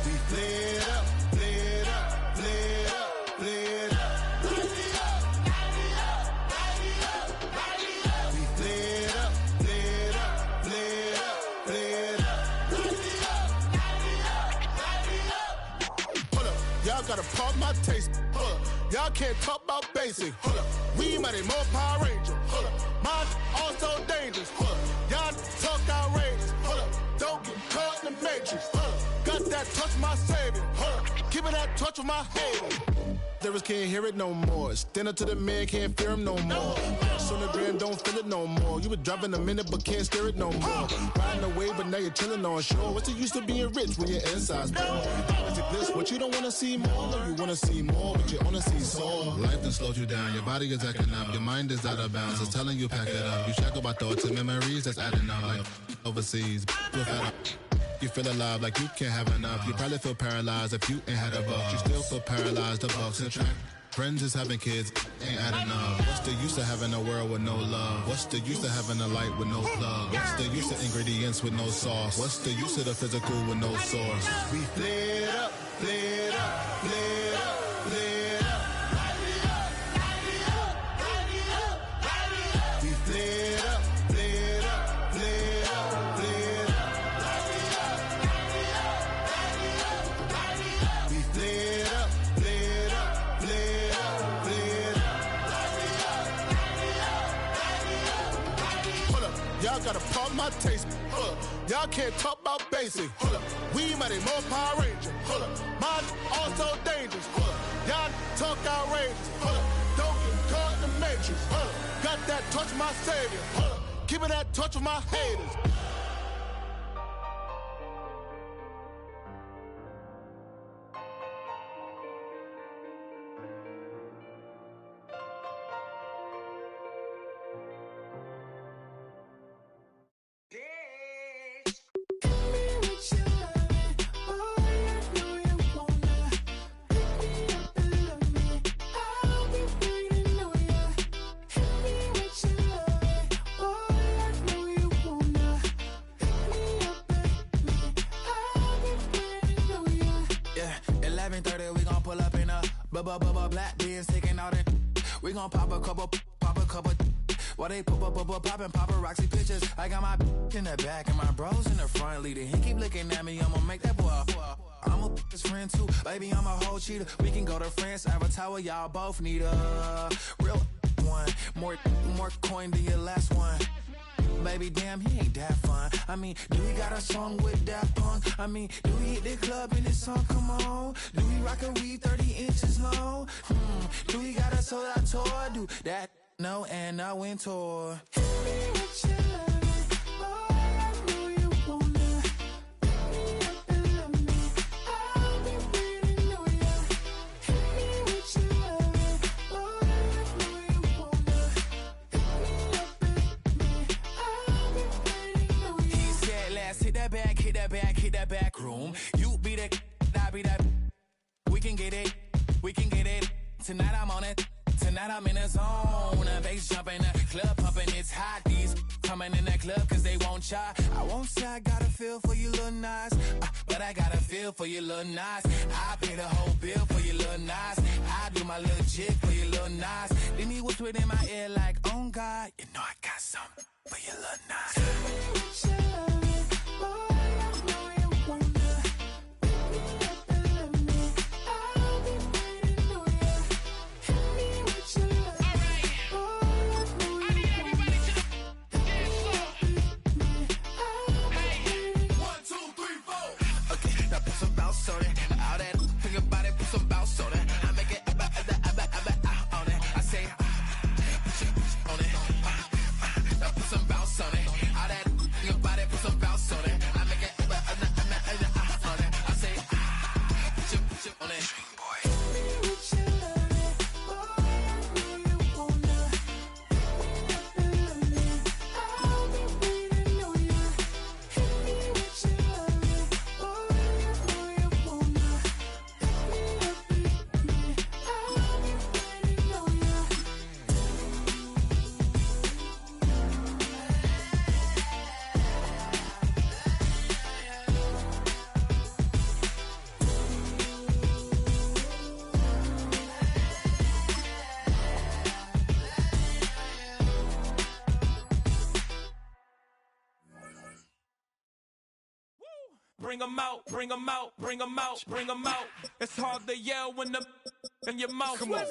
We flared up, flared up, flared up, flared up. We flared up, flared up, flared up, flared up. Hold up, y'all gotta pump my taste. Hold up, y'all can't talk about basic. Hold up, we mighty more Power Ranger. Hold up, mine also dangerous. Hold up, y'all talk outrageous. Hold up, don't get caught in the matrix. Hold up, got that touch my savior. Hold up, keeping that touch with my haters. Lyrics can't hear it no more. Stand up to the man, can't fear him no more. On the gram, don't feel it no more. You were driving a minute, but can't steer it no more. Riding away, but now you're chilling on shore. What's the use of being rich when your inside's poor? Is it this what you don't wanna see more? No, you wanna see more, but you wanna see sore. Life done slowed you down, your body is acting up, your mind is out of bounds. It's telling you pack it up. You shackle by thoughts and memories that's adding up. Like overseas, you feel alive like you can't have enough. You probably feel paralyzed if you ain't had a buck. You still feel paralyzed, the bucks and track. Friends is having kids, ain't adding up. What's the use of having a world with no love? What's the use of having a light with no plug? What's the use of ingredients with no sauce? What's the use of the physical with no source? We flared up, flared up, flared up, flared up. We flared up, flared up, flared up, flared up. We flared up, flared up, flared up, flared up. Hold up, y'all gotta pump my taste. Hold up, y'all can't talk about basic. Hold up, we mighty more Power Ranger. Hold up, mine also dangerous. Hold up, y'all talk outrageous. Hold up, don't get caught in the matrix. Hold up, got that touch my savior. Hold up, keeping that touch with my haters. Black beans taking out it. We gon' pop a couple. While they poppin' paparazzi pictures. I got my in the back and my bros in the front leading. He keep looking at me, I'ma make that boy. I'm a his friend too, baby, I'm a whole cheater. We can go to France, Avatar, y'all both need a real one. More coin than your last one. Baby, damn, he ain't that fun. I mean, do he got a song with that punk? I mean, do he hit the club in this song? Come on. Do he rock a weed 30 inches long? Do he got a sold out tour? Do that? No, and I went tour. Hit me with your loving, boy, I know you wanna. Pick me up and love me. I'll be waiting on ya. Hit me with your loving, boy, I know you wanna. Pick me up and love me. I'll be waiting on ya. He said, let's hit that back room. You be the, I be that. We can get it. Tonight I'm on it. Tonight I'm in a zone. A bass jumping, a club pumping, it's hot. These coming in that club cause they won't try. I won't say I got a feel for you little nice, but I got a feel for you little nice. I pay the whole bill for you little nice. I do my little jig for you little nice. Then he whispered in my ear like, oh God, you know I got something for you little nice. Some bring 'em out, bring 'em out, bring 'em out, bring 'em out. It's hard to yell when the in your mouth. Come on.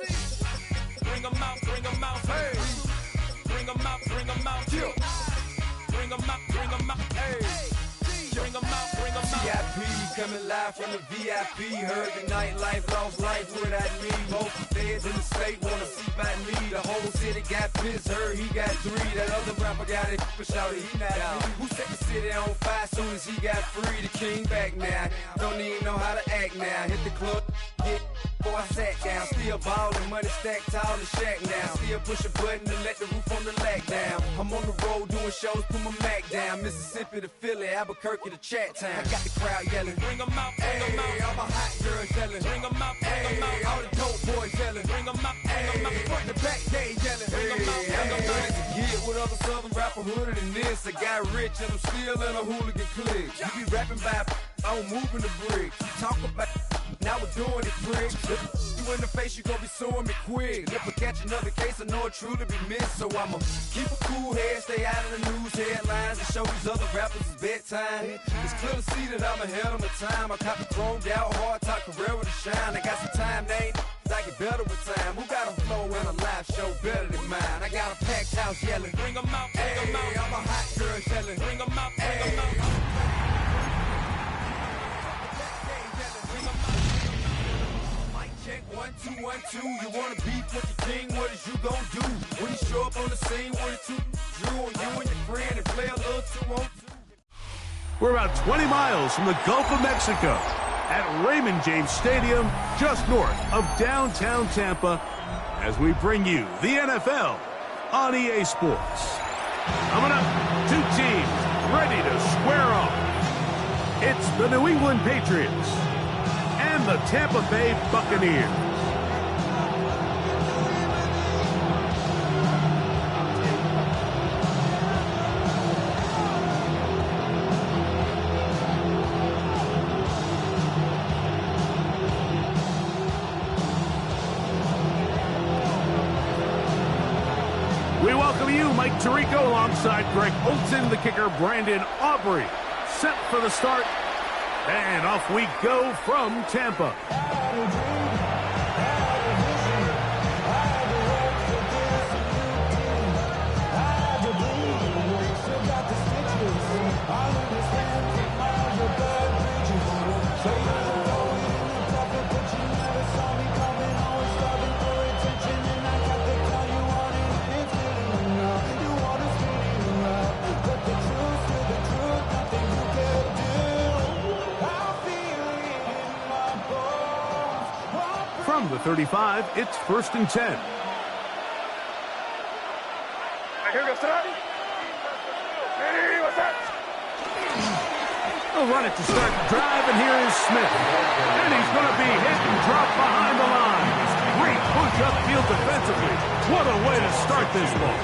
Bring 'em out, bring 'em out. Hey. Bring 'em out, bring 'em out. Yeah. Bring 'em out, bring 'em out. Hey. Bring 'em out, bring 'em out. VIP coming live from the VIP. Heard the nightlife, lost life without me. Most feds in the state wanna see by me. The whole city got pissed, heard he got 3. That other rapper got it, but shouted he not out. Who set the city on fire soon as he got free? The king back now, don't even know how to act now. Hit the club, get before I sat down. Still ballin', money stacked tall in shack now. Still push a button to let the roof on the lag down. I'm on the road doing shows, put my Mac down. Mississippi to Philly, Albuquerque to Chat Town. I got the crowd yelling, bring 'em out, bring 'em out. All my hot girls yelling, bring 'em out, bring 'em out. All the dope boys yelling, bring 'em out, bring 'em out. Front to back, they yelling, bring 'em out, bring 'em out. To get with other southern rapper hooded than this. I got rich and I'm still in a hooligan clique. You be rapping by, I'm moving the bricks. You talk about, now we're doing it, pricks. You in the face, you gon' be suing me quick. If I catch another case, I know it truly be missed. So I'ma keep a cool head, stay out of the news headlines, and show these other rappers it's bedtime. It's clear to see that I'm ahead of my time. I caught the chromed out, hard top career with a shine. I got some time, they ain't I get better with time. Who got a flow and a live show better than mine? I got a packed house yelling, bring 'em out, bring 'em out. All my hot girls yelling, bring 'em out, bring 'em out. Check 1, 2, 1, 2. You wanna beef with the king? What is you gon' do when you show up on the scene with a 2 Drew on you and your friend and play a little 2-on-2? We're about 20 miles from the Gulf of Mexico at Raymond James Stadium, just north of downtown Tampa, as we bring you the NFL on EA Sports. Coming up, 2 teams ready to square off. It's the New England Patriots and the Tampa Bay Buccaneers. We welcome you, Mike Tirico, alongside Greg Olson, the kicker, Brandon Aubrey, set for the start. And off we go from Tampa. From the 35, it's 1st and 10. Here goes tonight. Hey, what's that? They'll run it to start the drive, and here is Smith. And he's going to be hit and dropped behind the line. Great push upfield defensively. What a way to start this ball.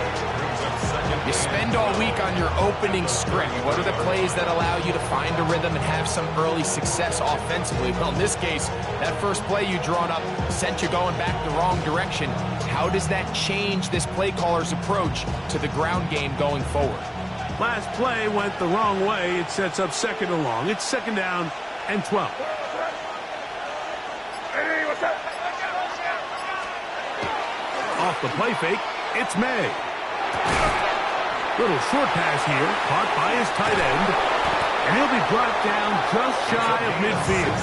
You spend all week on your opening script. What are the plays that allow you to find a rhythm and have some early success offensively? Well, in this case, that first play you drawn up sent you going back the wrong direction. How does that change this play caller's approach to the ground game going forward? Last play went the wrong way. It sets up 2nd and long. It's 2nd down and 12. Hey, what's that? Off the play fake, it's May. Little short pass here, caught by his tight end, and he'll be brought down just shy of midfield.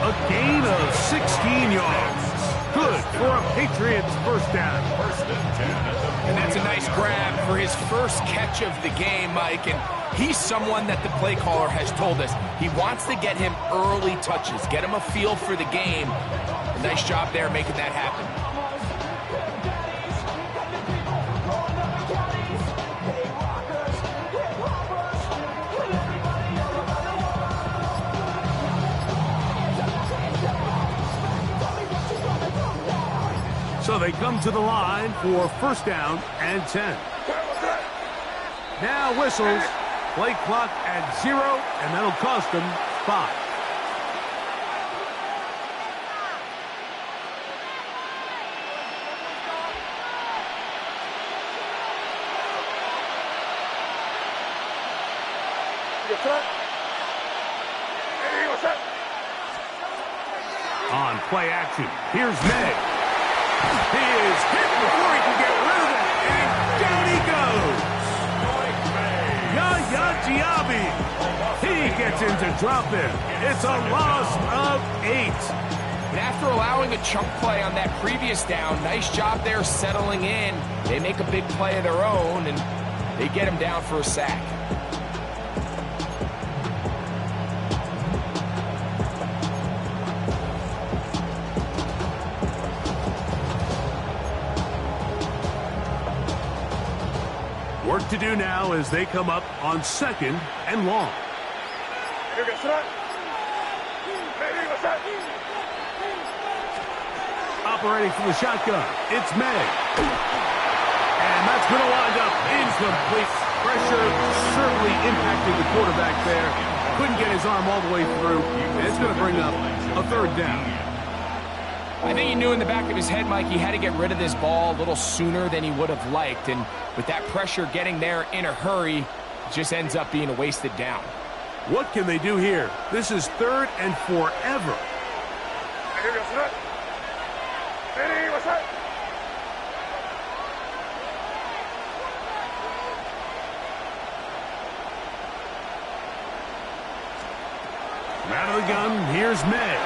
A gain of 16 yards. Good for a Patriots first down. And that's a nice grab for his first catch of the game, Mike. And he's someone that the play caller has told us he wants to get him early touches, get him a feel for the game. A nice job there making that happen. So they come to the line for 1st down and 10. Now whistles. Play clock at 0, and that'll cost them 5. Hey, what's up? On play action, here's May. He is hit before he can get rid of it, and down he goes. Yaya Diaby. He gets in to drop him. It's a loss of 8. And after allowing a chunk play on that previous down, nice job there settling in. They make a big play of their own, and they get him down for a sack. Work to do now as they come up on 2nd and long. Here goes that. Hey, what's up? Operating from the shotgun, it's May. And that's going to wind up incomplete. Pressure certainly impacted the quarterback there. Couldn't get his arm all the way through, and it's going to bring up a 3rd down. I think he knew in the back of his head, Mike, he had to get rid of this ball a little sooner than he would have liked. And with that pressure getting there in a hurry, it just ends up being a wasted down. What can they do here? This is 3rd and forever. Here goes that. Hey, what's up? Out of the gun, here's May.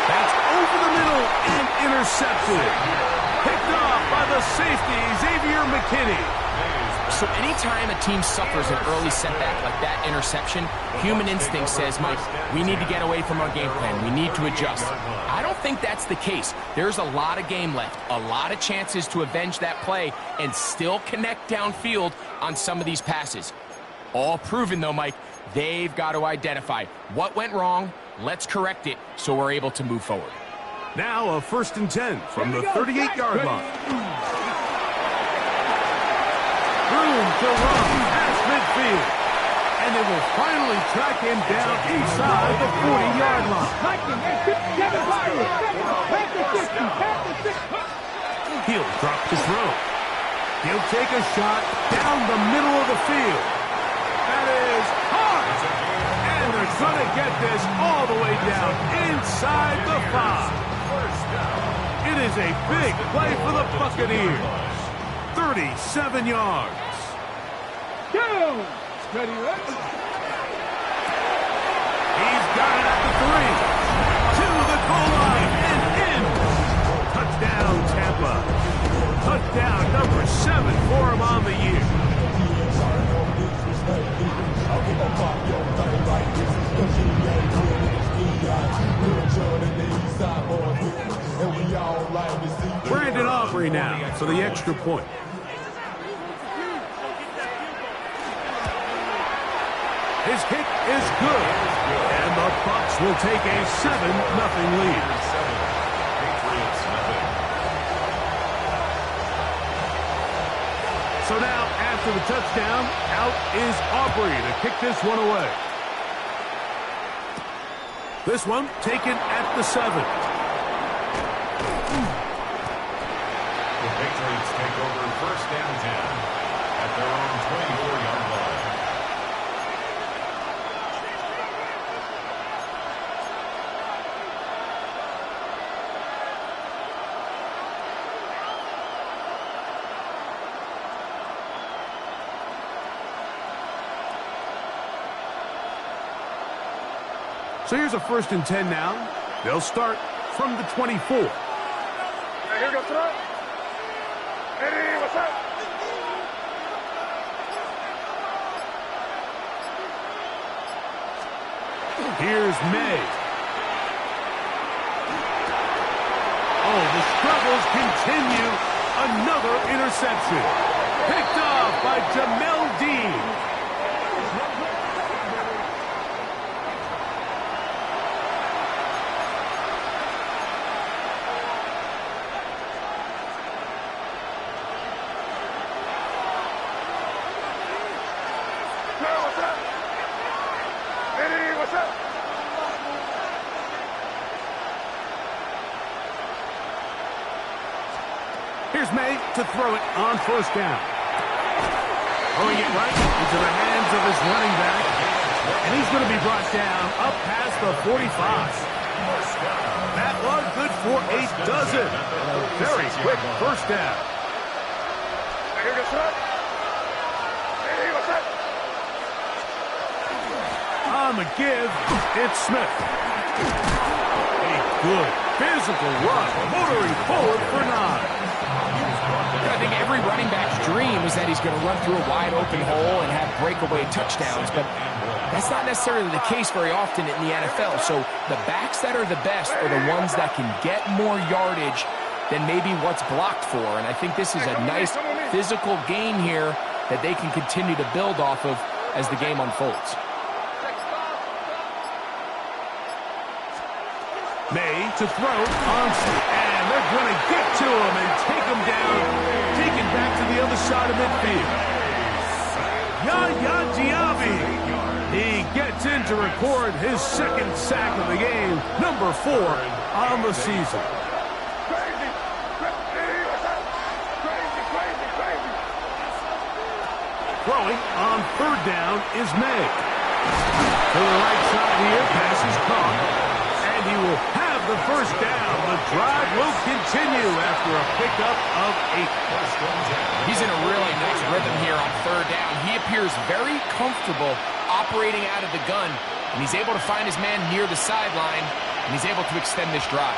That's over the middle and intercepted. Picked off by the safety, Xavier McKinney. So anytime a team suffers an early setback like that interception, human instinct says, Mike, we need to get away from our game plan. We need to adjust. I don't think that's the case. There's a lot of game left, a lot of chances to avenge that play and still connect downfield on some of these passes. All proven, though, Mike, they've got to identify what went wrong. Let's correct it so we're able to move forward. Now a 1st and 10 from the 38-yard line. Room to run past midfield. And they will finally track him down inside the 40-yard line. He'll drop the throw. He'll take a shot down the middle of the field. That is hard. And they're going to get this all the way down inside the 5. It is a big play for the Buccaneers. 37 yards. Down. Ready, right? He's got it at the 3. To the goal line and in. Touchdown, Tampa. Touchdown number 7 for him on the year. Brandon Aubrey now for the extra point. His kick is good, and the Bucs will take a 7-0 lead. So now, after the touchdown, out is Aubrey to kick this one away. This one taken at the 7. The Patriots take over 1st and 10 at their own 24-yard line. So here's a 1st and 10 now. They'll start from the 24. Here goes that. Hey, what's up? Here's May. Oh, the struggles continue. Another interception. Picked off by Jamel Dean. Here's May to throw it on 1st down. Throwing it right into the hands of his running back. And he's going to be brought down up past the 45. That one good for a dozen. And a very quick first down. On the give, it's Smith. A good physical run, motoring forward for 9. I think every running back's dream is that he's going to run through a wide open hole and have breakaway touchdowns, but that's not necessarily the case very often in the NFL. So the backs that are the best are the ones that can get more yardage than maybe what's blocked for. And I think this is a nice physical gain here that they can continue to build off of as the game unfolds. May to throw on, and they're going to get to him and take him down, take it back to the other side of midfield. Yaya Diaby, he gets in to record his second sack of the game, number 4 on the season. Throwing on third down is May. To the right side here, pass is caught. And he will have the first down. The drive will continue after a pickup of 8. He's in a really nice rhythm here on third down. He appears very comfortable operating out of the gun, and he's able to find his man near the sideline, and he's able to extend this drive.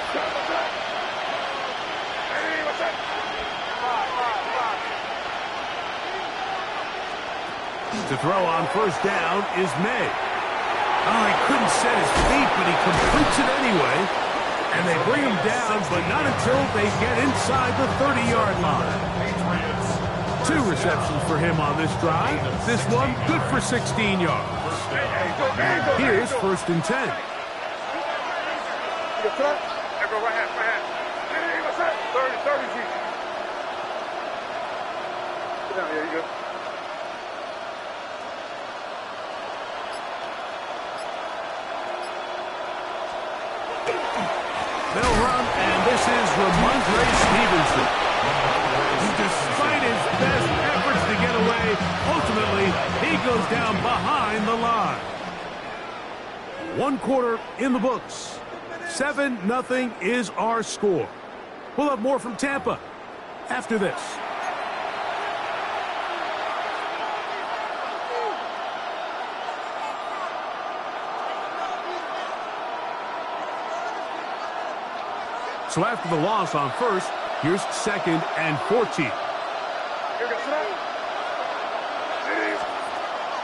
To throw on first down is May. Oh, he couldn't set his feet, but he completes it anyway. And they bring him down, but not until they get inside the 30-yard line. 2 receptions for him on this drive. This one good for 16 yards. Here's 1st and 10. They'll run, and this is Ramondre Stevenson. Despite his best efforts to get away, ultimately, he goes down behind the line. 1 quarter in the books. 7-0 is our score. We'll have more from Tampa after this. So after the loss on first, here's 2nd and 14.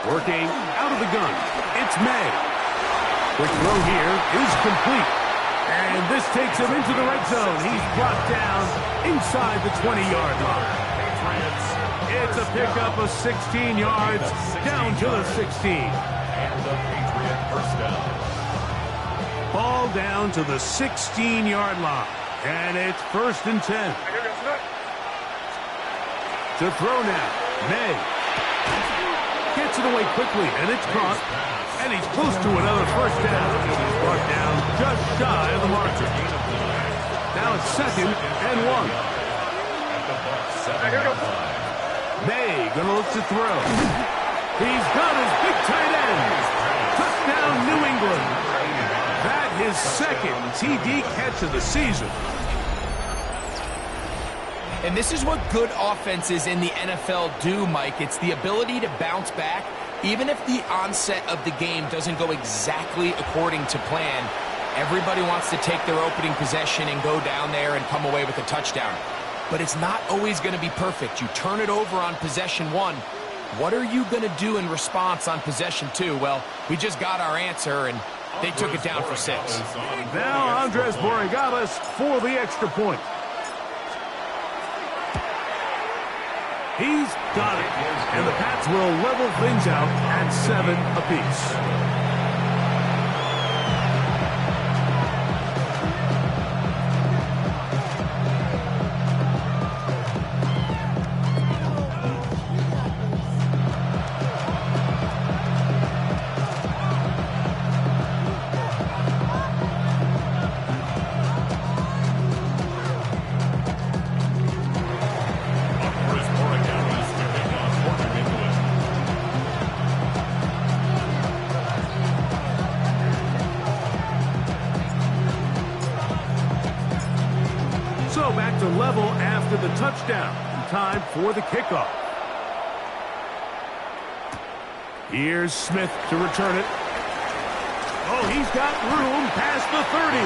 Working out of the gun, it's May. Quick throw here is complete. And this takes him into the red zone. He's brought down inside the 20-yard line. It's a pickup of 16 yards down to the 16. And the Patriot first down. Ball down to the 16-yard line. And it's 1st and 10. To throw now, May. Gets it away quickly, and it's caught. And he's close to another first down. He's brought down just shy of the marker. Now it's 2nd and 1. May gonna look to throw. He's got his big tight end. Touchdown, New England. That his 2nd TD catch of the season. And this is what good offenses in the NFL do, Mike. It's the ability to bounce back, even if the onset of the game doesn't go exactly according to plan. Everybody wants to take their opening possession and go down there and come away with a touchdown. But it's not always going to be perfect. You turn it over on possession 1. What are you going to do in response on possession 2? Well, we just got our answer, and they took it down for 6. Now Andres Borregales for the extra point. He's got it. And the Pats will level things out at 7 apiece. to level after the touchdown. Time for the kickoff. Here's Smith to return it. Oh, he's got room past the 30.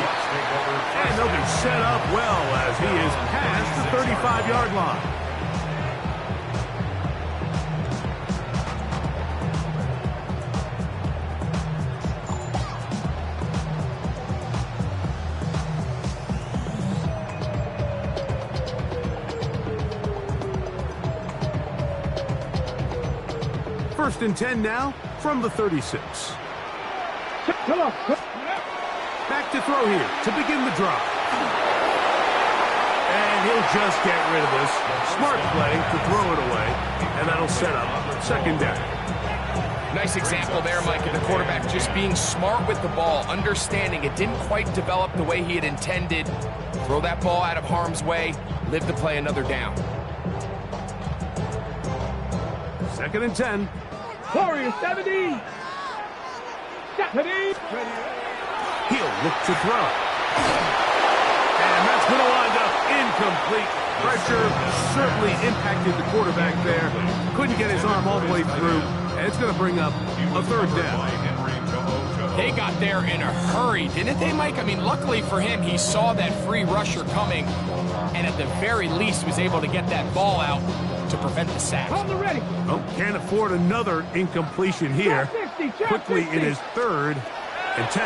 And they'll be set up well as he is past the 35-yard line. First and 10 now from the 36. Back to throw here to begin the drive. And he'll just get rid of this. Smart play to throw it away, and that'll set up second down. Nice example there, Mike, of the quarterback just being smart with the ball, understanding it didn't quite develop the way he had intended. Throw that ball out of harm's way, live to play another down. Second and 10. Warrior 70. 70. He'll look to throw. And that's going to wind up incomplete. Pressure certainly impacted the quarterback there. Couldn't get his arm all the way through. And it's going to bring up a third down. They got there in a hurry, didn't they, Mike? I mean, luckily for him, he saw that free rusher coming, and at the very least was able to get that ball out to prevent the sack. Oh, can't afford another incompletion here. Quickly in his third and 10.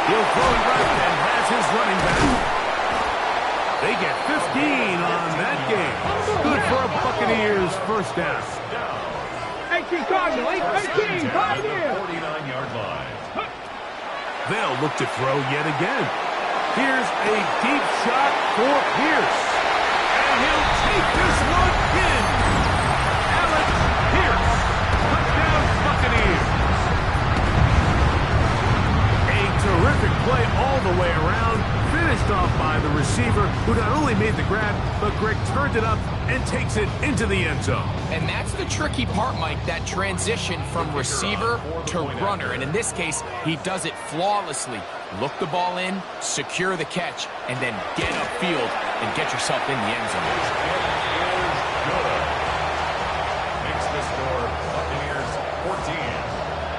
He'll throw it right and has his running back. They get 15 on that game. Good for a Buccaneers first down. 18 Cardinal, 18 Pioneer. 49-yard line. They'll look to throw yet again. Here's a deep shot for Pierce. And he'll take this one in. Alex Pierce. Touchdown Buccaneers. A terrific play all the way around. Finished off by the receiver, who not only made the grab, but Greg turned it up and takes it into the end zone. And that's the tricky part, Mike, that transition from receiver to runner. And in this case, he does it flawlessly. Look the ball in, secure the catch, and then get upfield and get yourself in the end zone. Makes the score Buccaneers 14,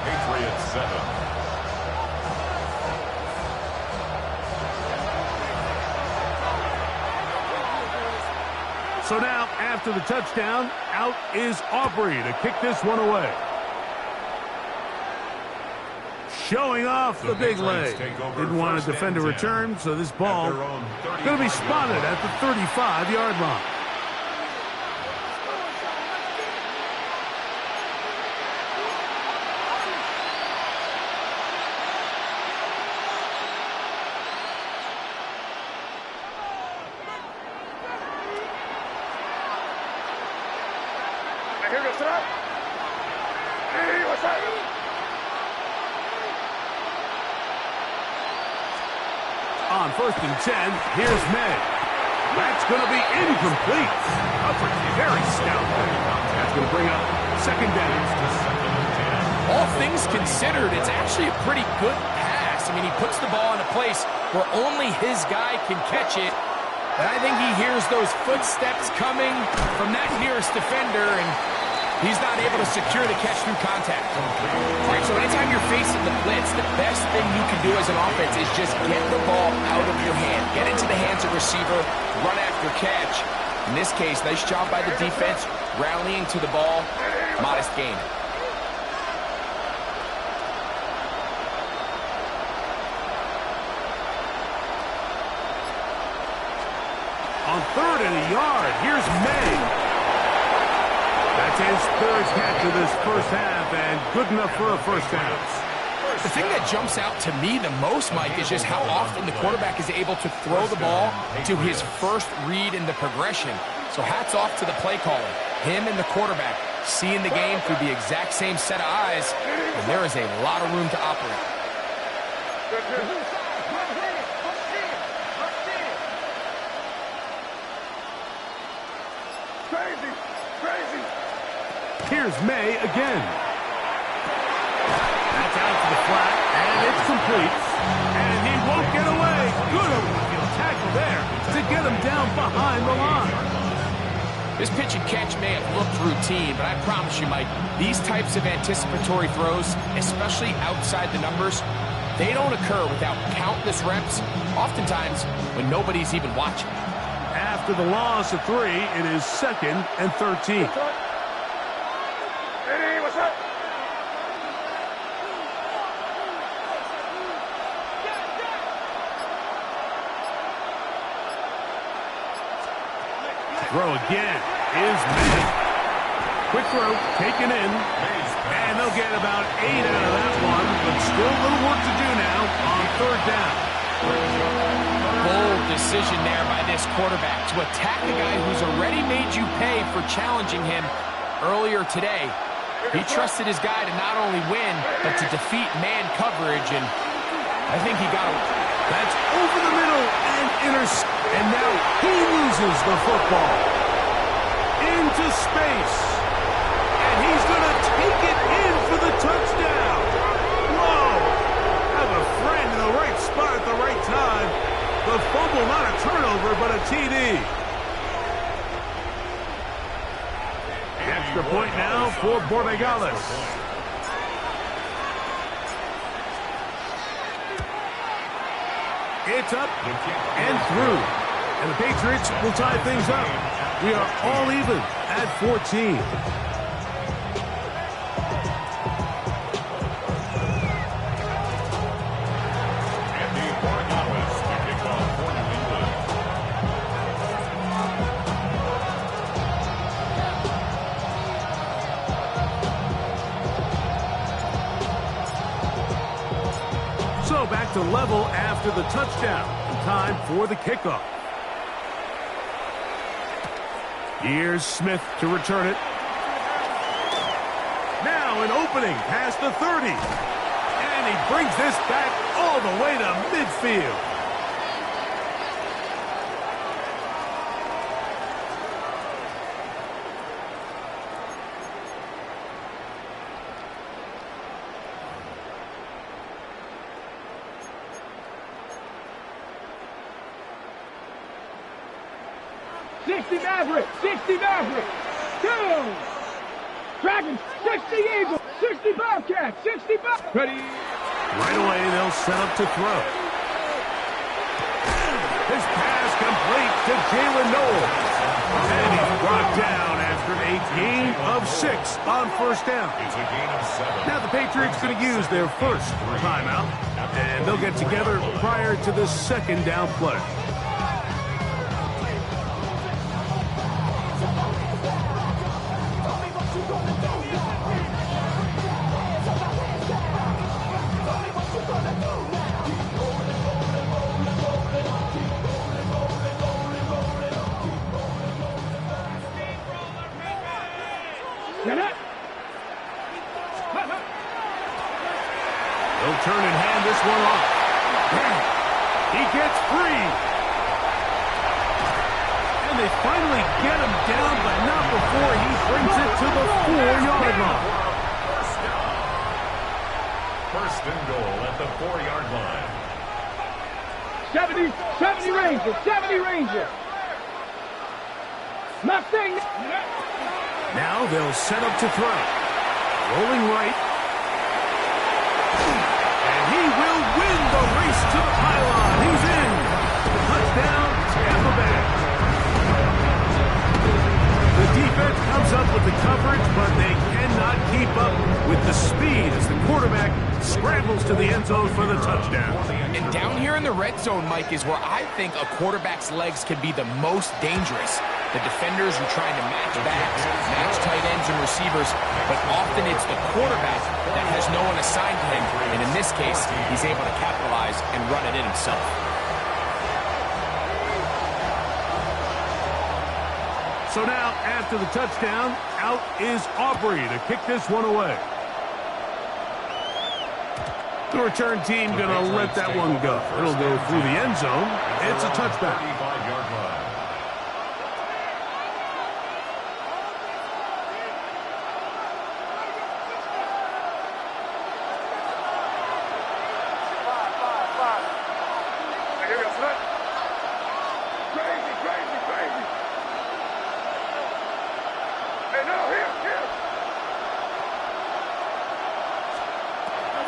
Patriots 7. So now, after the touchdown, out is Aubrey to kick this one away. Showing off the big leg. Didn't want to defend a return, so this ball going to be spotted at the 35-yard line. Here goes it up. Hey, what's that? On first and 10, here's May. That's going to be incomplete. Very stout. That's going to bring up second down. All things considered, it's actually a pretty good pass. I mean, he puts the ball in a place where only his guy can catch it. And I think he hears those footsteps coming from that nearest defender, and he's not able to secure the catch through contact. All right, so anytime you're facing the blitz, the best thing you can do as an offense is just get the ball out of your hand. Get into the hands of receiver, run after catch. In this case, nice job by the defense, rallying to the ball, modest gain. On third and a yard, here's May. That's his third catch of this first half, and good enough for a first down. The thing that jumps out to me the most, Mike, is just how often the quarterback is able to throw the ball to his first read in the progression. So hats off to the play caller. Him and the quarterback seeing the game through the exact same set of eyes, and there is a lot of room to operate. Here's May again. That's out to the flat, and it's complete. And he won't get away. Good tackle there to get him down behind the line. This pitch and catch may have looked routine, but I promise you, Mike, these types of anticipatory throws, especially outside the numbers, they don't occur without countless reps, oftentimes when nobody's even watching. After the loss of 3, it is 2nd and 13. Hey, what's up? Throw again is made. Quick throw, taken in, and they'll get about 8 out of that one, but still a little work to do now on 3rd down. Bold decision there by this quarterback to attack a guy who's already made you pay for challenging him earlier today. He trusted his guy to not only win, but to defeat man coverage, and I think he got it. That's over the middle and now he loses the football into space, and he's going to take it in for the touchdown. Whoa! Have a friend in the right spot at the right time. The fumble, not a turnover, but a TD. Extra point now for Borregales. It's up and through. And the Patriots will tie things up. We are all even at 14. Andy Borregales to kick off for New England. So back to level after the touchdown. Time for the kickoff. Here's Smith to return it. Now an opening past the 30. And he brings this back all the way to midfield. Maverick, 60 Maverick, 2, Dragons, 60 Eagles, 60 Bobcats, 60 Bobcats. Ready? Right away, they'll set up to throw. His pass complete to Jalen Noel. And he's brought down after a gain of 6 on 1st down. It's a gain of 7. Now the Patriots going to use their first timeout, and they'll get together prior to the 2nd down play. They'll turn and hand this one off. He gets free. And they finally get him down, but not before he brings it to the 4-yard line. First and goal at the 4-yard line. 70 Rangers, 70 Rangers. Nothing. Now they'll set up to throw. Rolling right. And he will win the race to the pylon. He's in. Touchdown, Tampa Bay. The defense comes up with the coverage, but they cannot keep up with the speed as the quarterback scrambles to the end zone for the touchdown. And down here in the red zone, Mike, is where I think a quarterback's legs can be the most dangerous. The defenders are trying to match backs, match tight ends and receivers, but often it's the quarterback that has no one assigned to him, and in this case, he's able to capitalize and run it in himself. So now, after the touchdown, out is Aubrey to kick this one away. The return team going to let that one go. It'll go through the end zone. It's a touchback. 35-yard line.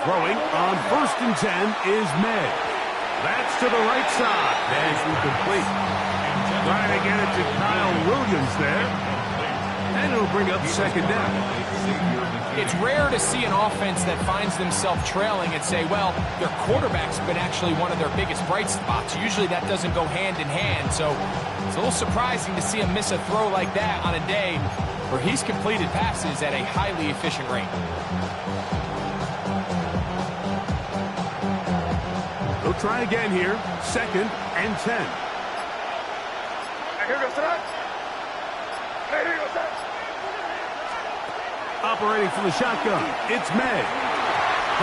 Throwing on 1st and 10 is May. That's to the right side. That's incomplete. Trying to get it to Kyle Williams there. And it'll bring up 2nd down. It's rare to see an offense that finds themselves trailing and say, well, their quarterback's been actually one of their biggest bright spots. Usually that doesn't go hand in hand, so it's a little surprising to see him miss a throw like that on a day where he's completed passes at a highly efficient rate. They'll try again here. 2nd and 10. Operating from the shotgun, it's May.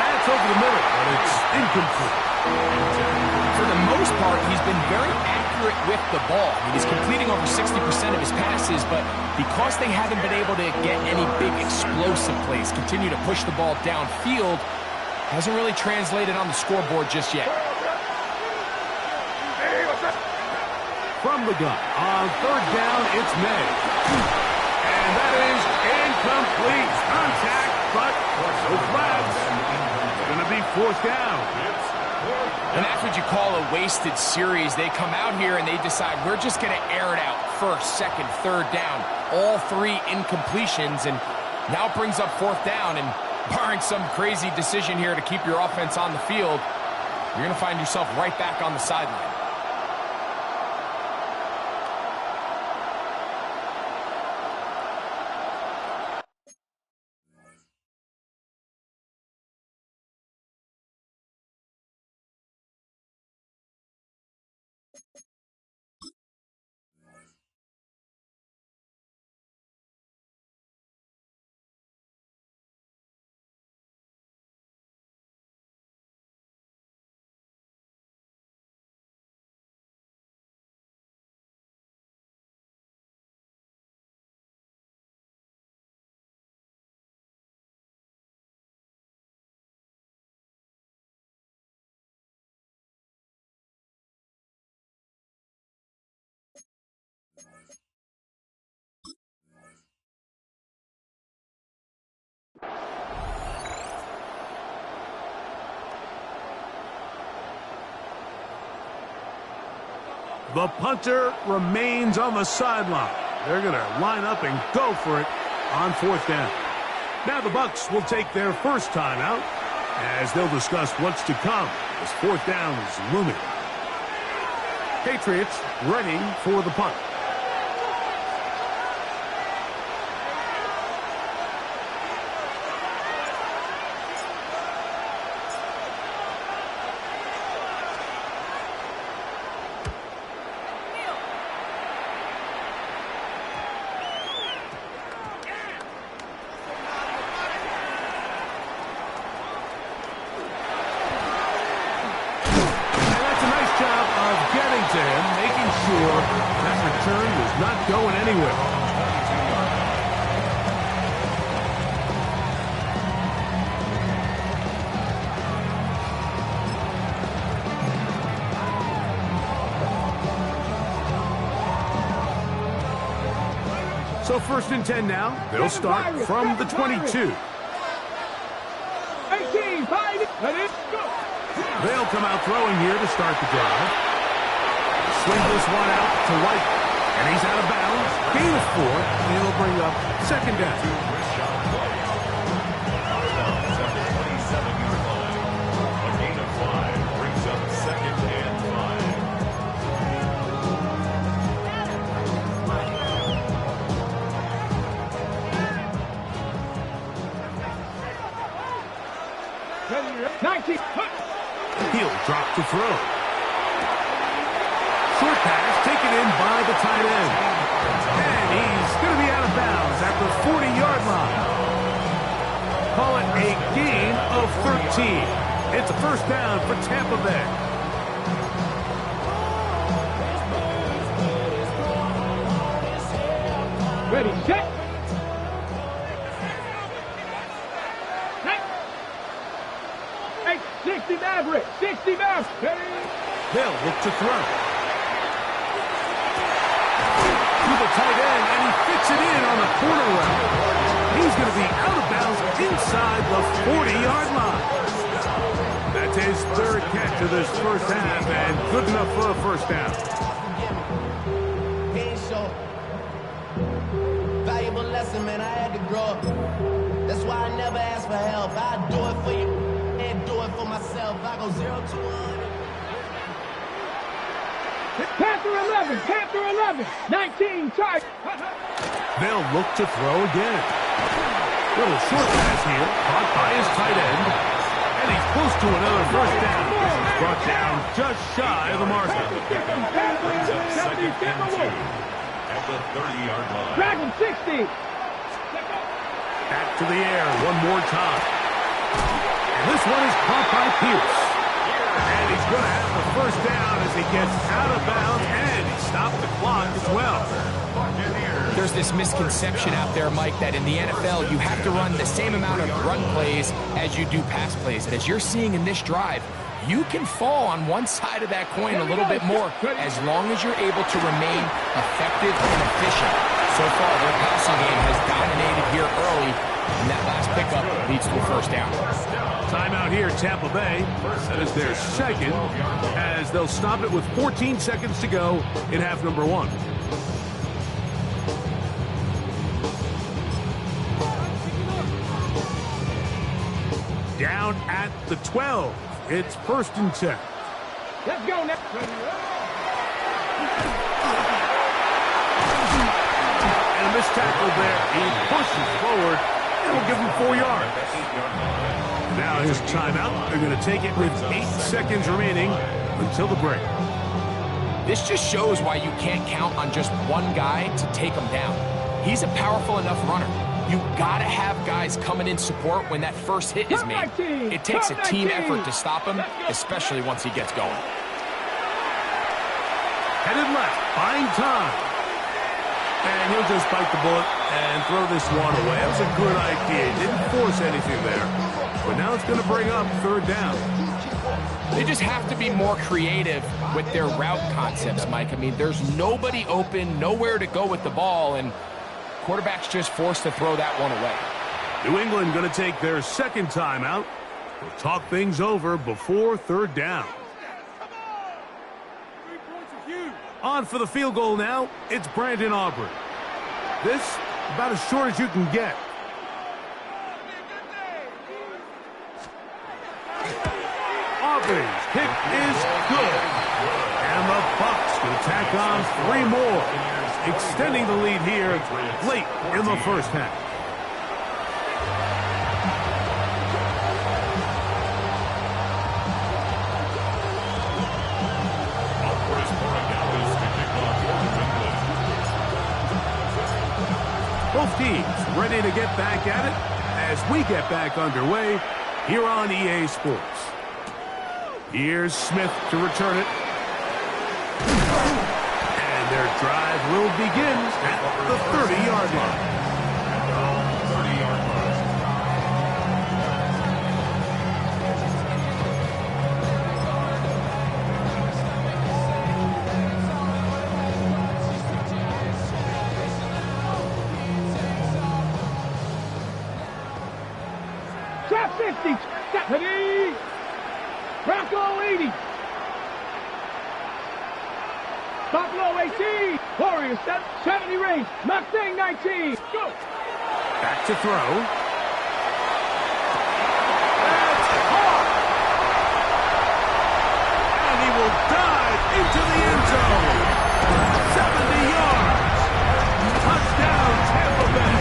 That's over the middle, but it's incomplete. For the most part, he's been very accurate with the ball. I mean, he's completing over 60% of his passes, but because they haven't been able to get any big explosive plays, continue to push the ball downfield, hasn't really translated on the scoreboard just yet. From the gun, on 3rd down, it's May. And that is incomplete. Contact, but no flags. It's going to be 4th down. And that's what you call a wasted series. They come out here and they decide, we're just going to air it out. 1st, 2nd, 3rd down. All 3 incompletions, and now it brings up 4th down. And barring some crazy decision here to keep your offense on the field, you're going to find yourself right back on the sideline. The punter remains on the sideline. They're going to line up and go for it on 4th down. Now the Bucs will take their first timeout as they'll discuss what's to come as 4th down is looming. Patriots ready for the punt. Not going anywhere. So 1st and 10 now. They'll start from the 22. 18, 5, They'll come out throwing here to start the drive. Swing this one out to White. And he's out of bounds. Gain of 4. And it'll bring up 2nd down. A gain of 5 brings up 2nd and 5. 19. He'll drop to throw. Short pass taken in by the tight end. And he's going to be out of bounds at the 40-yard line. Call it a gain of 13. It's a 1st down for Tampa Bay. Ready, set. Hey, 60 Maverick, 60 Maverick. They'll look to throw. To the tight end, and he fits it in on the corner route. He's going to be out of bounds inside the 40-yard line. It's his third catch of this first half, and good enough for a first down. Valuable lesson, man. I had to grow up. That's why I never ask for help. I do it for you and do it for myself. I go 0 to 100. Panther 11, Panther 11, 19, charge. They'll look to throw again. Little short pass here, caught by his tight end. And he's close to another first down. He's brought down just shy of the marker. Second and 2 at the 30-yard line. Drag him 60. Back to the air one more time. And this one is caught by Pierce. And he's going to have the first down as he gets out of bounds, and he stopped the clock as well. There's this misconception out there, Mike, that in the NFL you have to run the same amount of run plays as you do pass plays. And as you're seeing in this drive, you can fall on one side of that coin a little bit more as long as you're able to remain effective and efficient. So far, their passing game has dominated here early, and that last pickup leads to a first down. Timeout here, Tampa Bay. That is their second, as they'll stop it with 14 seconds to go in half number 1. Down at the 12. It's first and 10. Let's go now. And a missed tackle there. He pushes forward, and will give him 4 yards. Now his timeout. They're going to take it with 8 seconds remaining until the break. This just shows why you can't count on just one guy to take him down. He's a powerful enough runner. You gotta have guys coming in support when that first hit is made. It takes a team effort to stop him, especially once he gets going. Headed left, buying time. And he'll just bite the bullet and throw this one away. That was a good idea. Didn't force anything there. But now it's going to bring up third down. They just have to be more creative with their route concepts, Mike. I mean, there's nobody open, nowhere to go with the ball, and quarterback's just forced to throw that one away. New England going to take their second timeout. We'll talk things over before third down. On for the field goal now, it's Brandon Aubrey. This, about as short as you can get. Aubrey's kick is good. And the Bucs will tack on 3 more, extending the lead here late in the first half. Both teams ready to get back at it as we get back underway here on EA Sports. Here's Smith to return it. And their drive will begin at the 30-yard line. 30-yard line. Trap 50. Stephanie. Bronco 80. Buffalo 18. Warriors 70 range. Mustang 19. Go. Back to throw. That's caught. And he will dive into the end zone. 70 yards. Touchdown, Tampa Bay.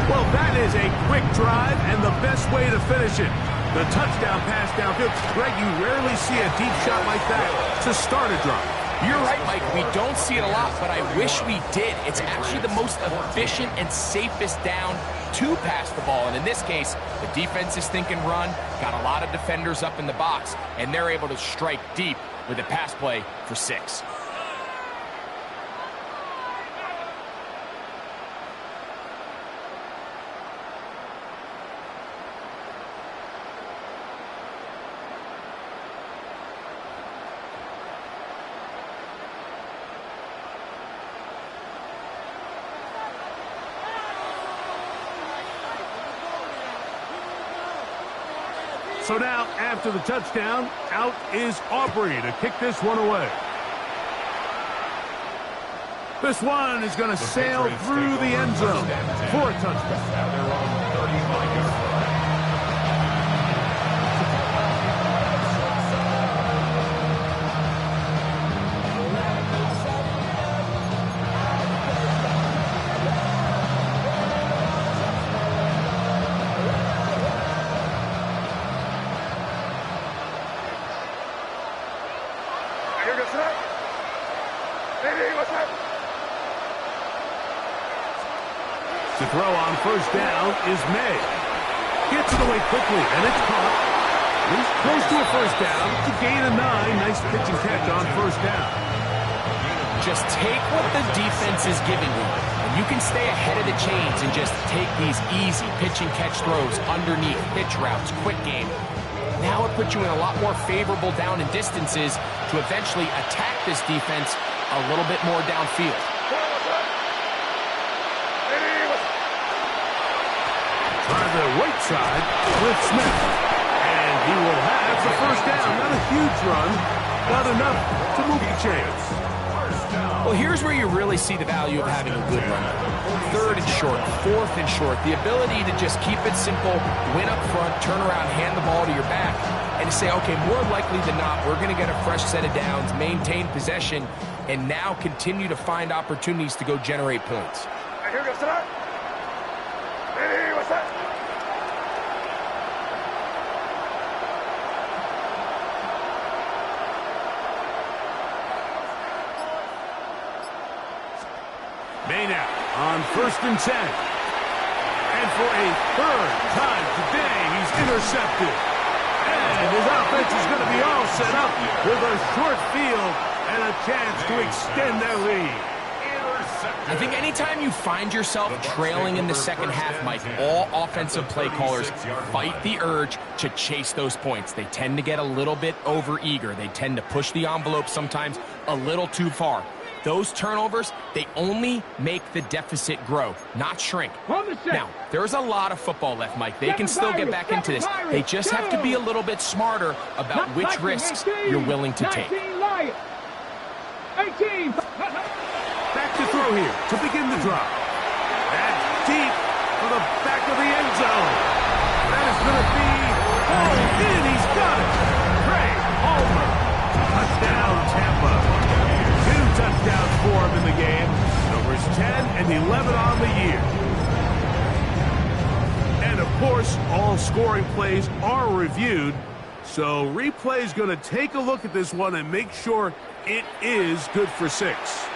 Well, that is a quick drive and the best way to finish it. The touchdown pass downfield. Greg, you rarely see a deep shot like that to start a drive. You're right, Mike. We don't see it a lot, but I wish we did. It's actually the most efficient and safest down to pass the ball. And in this case, the defense is thinking run, got a lot of defenders up in the box, and they're able to strike deep with a pass play for 6. So now, after the touchdown, out is Aubrey to kick this one away. This one is going to sail through the end zone for a touchdown. To throw on first down is May. Gets it away quickly, and it's caught. He's close to a first down. It's a gain of 9. Nice pitch and catch on first down. Just take what the defense is giving you, and you can stay ahead of the chains and just take these easy pitch and catch throws underneath, pitch routes, quick game. Now it puts you in a lot more favorable down and distances to eventually attack this defense a little bit more downfield. On the right side with Smith. And he will have the first down. Not a huge run, but enough to move the chains. Well, here's where you really see the value of having a good run. 3rd and short, 4th and short. The ability to just keep it simple, win up front, turn around, hand the ball to your back, and to say, okay, more likely than not, we're going to get a fresh set of downs, maintain possession, and now continue to find opportunities to go generate points. Here goes tonight. Hey, what's that? May now on 1st and 10. And for a 3rd time today, he's intercepted. And his offense is going to be all set up with a short field and a chance to extend their lead. I think anytime you find yourself trailing in the second half, Mike, all offensive play callers fight the urge to chase those points. They tend to get a little bit overeager. They tend to push the envelope sometimes a little too far. Those turnovers, they only make the deficit grow, not shrink. Now, there's a lot of football left, Mike. They can still get back into this. They just have to be a little bit smarter about which risks you're willing to take. 18. Back to throw here to begin the drop. That's deep for the back of the end zone. That is going to be hauled in. He's got it. Craig Palmer. Touchdown, Tampa. 2 touchdowns for him in the game. Numbers 10 and 11 on the year. And, of course, all scoring plays are reviewed. So replay's going to take a look at this one and make sure it is good for 6.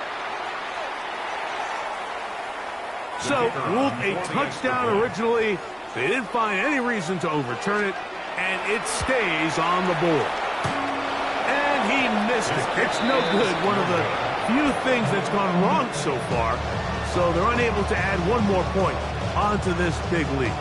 So, ruled a touchdown originally. They didn't find any reason to overturn it, and it stays on the board. And he missed it. It's no good. One of the few things that's gone wrong so far. So they're unable to add one more point onto this big lead.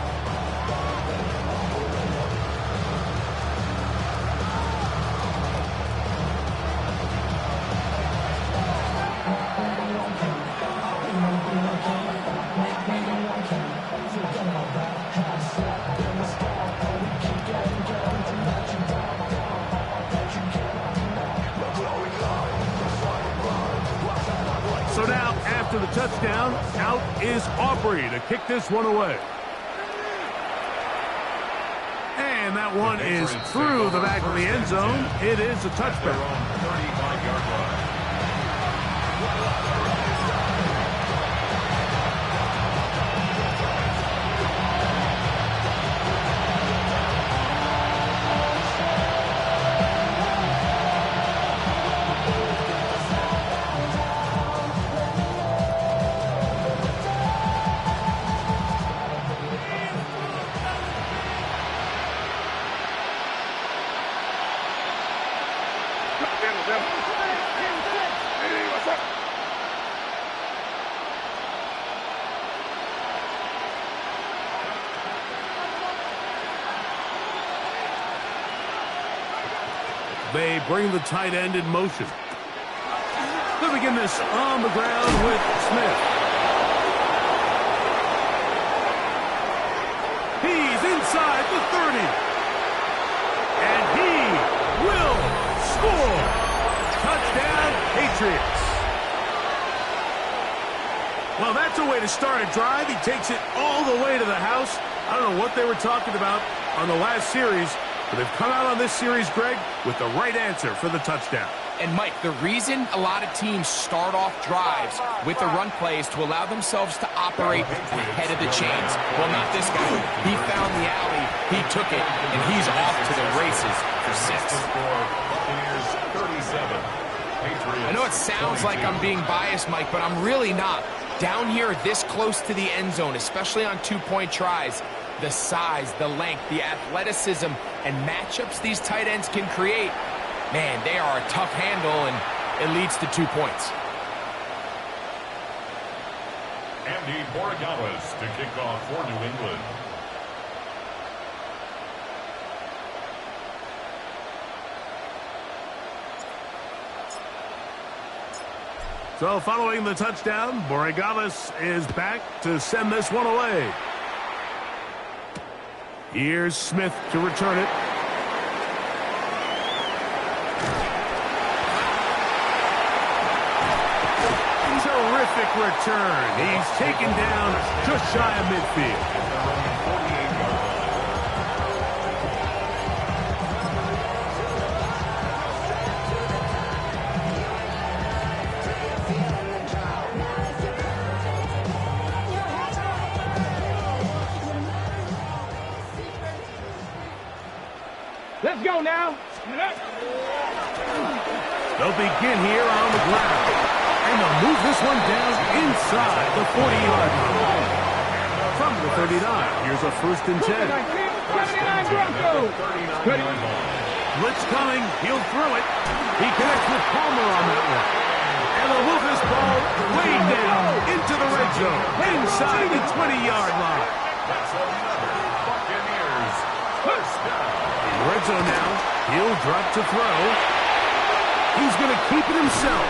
So now, after the touchdown, out is Aubrey to kick this one away. And that one is through the back of the end zone. It is a touchback. 35-yard line. They bring the tight end in motion. They'll begin this on the ground with Smith. He's inside the 30. Patriots. Well, that's a way to start a drive. He takes it all the way to the house. I don't know what they were talking about on the last series, but they've come out on this series, Greg, with the right answer for the touchdown. And, Mike, the reason a lot of teams start off drives with the run play is to allow themselves to operate ahead of the chains. Well, not this guy. He found the alley, he took it, and he's off to the races for 6. I know it sounds like I'm being biased, Mike, but I'm really not. Down here, this close to the end zone, especially on two-point tries, the size, the length, the athleticism, and matchups these tight ends can create, man, they are a tough handle, and it leads to 2 points. Andy Borregales to kick off for New England. So following the touchdown, Borregales is back to send this one away. Here's Smith to return it. Terrific return. He's taken down just shy of midfield. Let's go now. They'll begin here on the ground. And they'll move this one down inside the 40-yard line. From the 39, here's a 1st and 10. 79 Broncos. Blitz coming, he'll throw it. He connects with Palmer on that one. And they'll move this ball way down into the red zone, inside the 20-yard line. In red zone now, he'll drop to throw. He's going to keep it himself.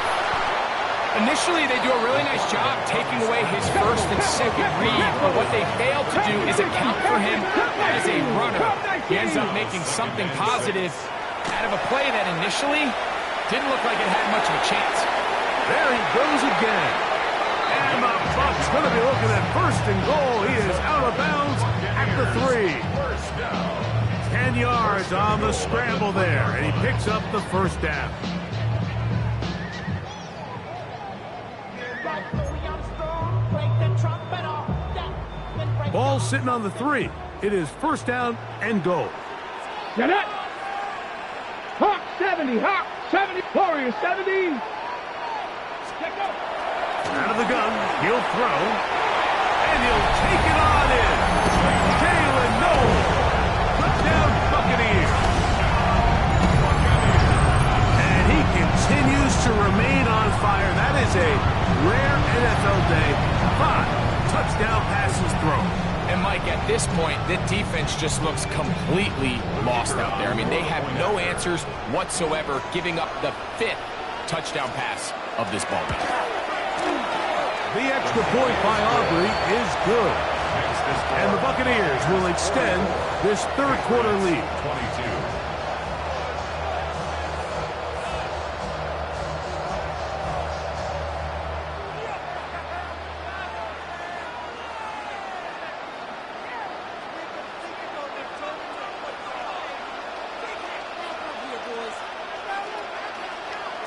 Initially, they do a really nice job taking away his 1st and 2nd read, but what they fail to do is account for him as a runner. He ends up making something positive out of a play that initially didn't look like it had much of a chance. There he goes again. And the Bucs going to be looking at 1st and goal. He is out of bounds at the 3. 10 yards on the scramble there, and he picks up the 1st down. Ball sitting on the 3. It is 1st down and goal. Get it. Hawk 70, Hawk 70, Warrior 70. Out of the gun, he'll throw, and he'll take it on in. Jalen Noel, touchdown Buccaneers. And he continues to remain on fire. That is a rare NFL day. 5 touchdown passes thrown. And, Mike, at this point, the defense just looks completely lost out there. I mean, they have no answers whatsoever, giving up the 5th touchdown pass of this ball game. The extra point by Aubrey is good. And the Buccaneers will extend this 3rd quarter lead. 22.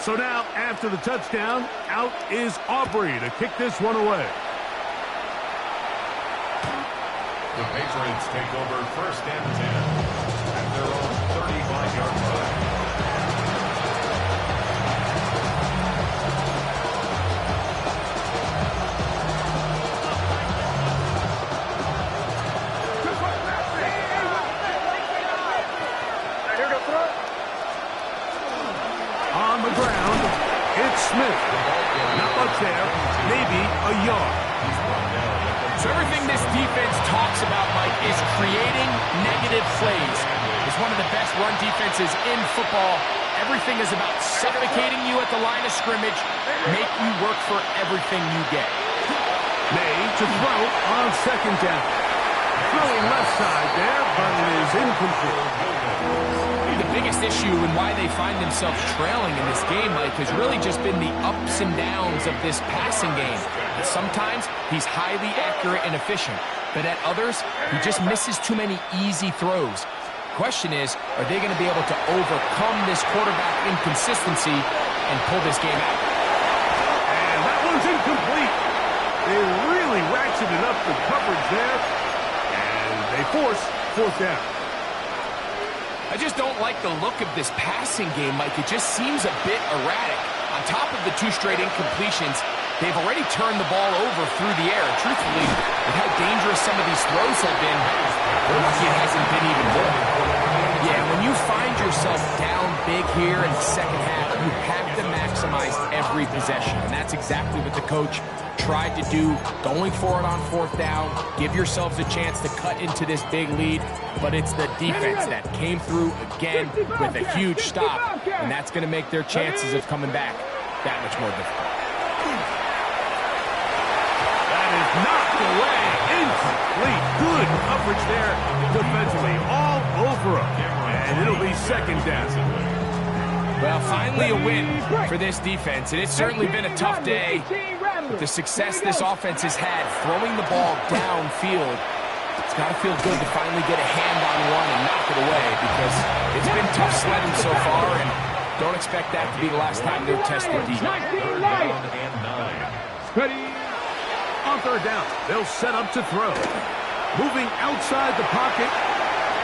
So now, after the touchdown, out is Aubrey to kick this one away. The Patriots take over 1st and 10 at their own 35-yard line. On the ground, it's Smith. Not much there, maybe a yard. So everything this defense talks about, Mike, is creating negative plays. It's one of the best run defenses in football. Everything is about suffocating you at the line of scrimmage, make you work for everything you get. May to throw on 2nd down. Throwing left side there, but it is incomplete. The biggest issue and why they find themselves trailing in this game, Mike, has really just been the ups and downs of this passing game. And sometimes he's highly accurate and efficient, but at others, he just misses too many easy throws. Question is, are they going to be able to overcome this quarterback inconsistency and pull this game out? And that one's incomplete. They really ratcheted up the coverage there, and they force fourth down. I just don't like the look of this passing game, Mike. It just seems a bit erratic. On top of the 2 straight incompletions, they've already turned the ball over through the air. Truthfully, with how dangerous some of these throws have been, they're lucky it hasn't been even more. Yeah, when you find yourself down big here in the second half, you have to maximize every possession. And that's exactly what the coach tried to do, going for it on fourth down. Give yourselves a chance to cut into this big lead, but it's the defense that came through again with a huge stop, and that's going to make their chances of coming back that much more difficult. That is knocked away. Incomplete. Good coverage there defensively. All over him. And it'll be second down. Well, finally a win for this defense, and it's certainly been a tough day. With the success this offense has had throwing the ball downfield, it's got to feel good to finally get a hand on one and knock it away, because it's been tough sledding so far, and don't expect that to be the last time they're tested deep. On third down, they'll set up to throw. Moving outside the pocket.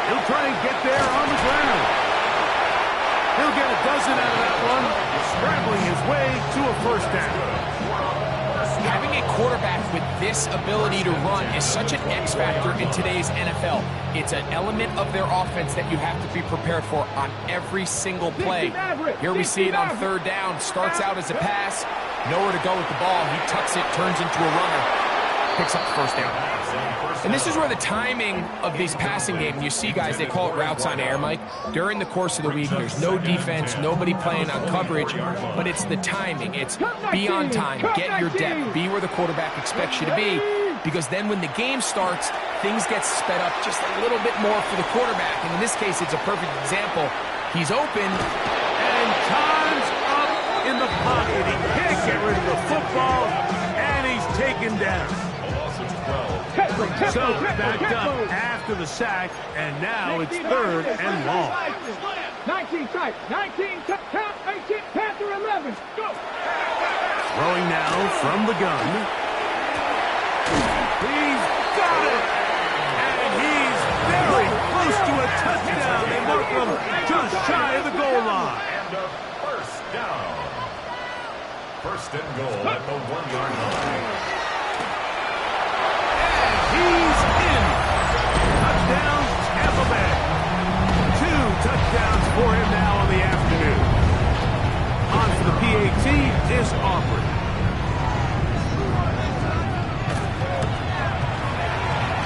He'll try and get there on the ground. He'll get a dozen out of that one, scrambling his way to a first down. Having a quarterback with this ability to run is such an X factor in today's NFL. It's an element of their offense that you have to be prepared for on every single play. Here we see it on third down. Starts out as a pass. Nowhere to go with the ball. He tucks it, turns into a runner. Picks up the first down. And this is where the timing of these passing games, you see guys, they call it routes on air, Mike. During the course of the week, there's no defense, nobody playing on coverage, but it's the timing. It's be on time, get your depth, be where the quarterback expects you to be, because then when the game starts, things get sped up just a little bit more for the quarterback. And in this case, it's a perfect example. He's open. And time's up in the pocket. He can't get rid of the football, and he's taken down. So backed up after the sack, and now it's third and long. 19 tight, 19 tight, count, 18, Panther 11, go! Throwing now from the gun. He's got it! And he's very close to a touchdown. They mark him just shy of the goal line. And a first down. First and goal at the 1-yard line. He's in. Touchdown, Tampa Bay. 2 touchdowns for him now on the afternoon. On for the PAT is Aubrey.